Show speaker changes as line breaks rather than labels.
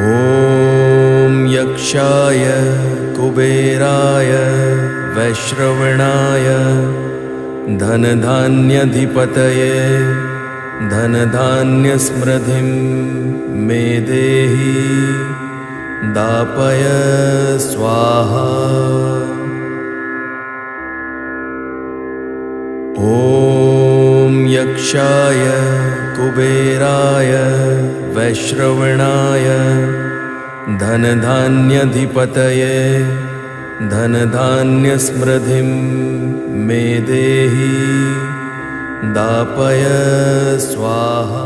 ॐ यक्षाय कुबेराय वैश्रवणाय धनधान्यधिपतये धनधान्यसमृद्धिं मे देहि दापय स्वाहा। ॐ यक्षाय कुबेराय वैश्रवणाय धनधान्यधिपतये धनधान्यसमृद्धिं मे देहि दापय स्वाहा।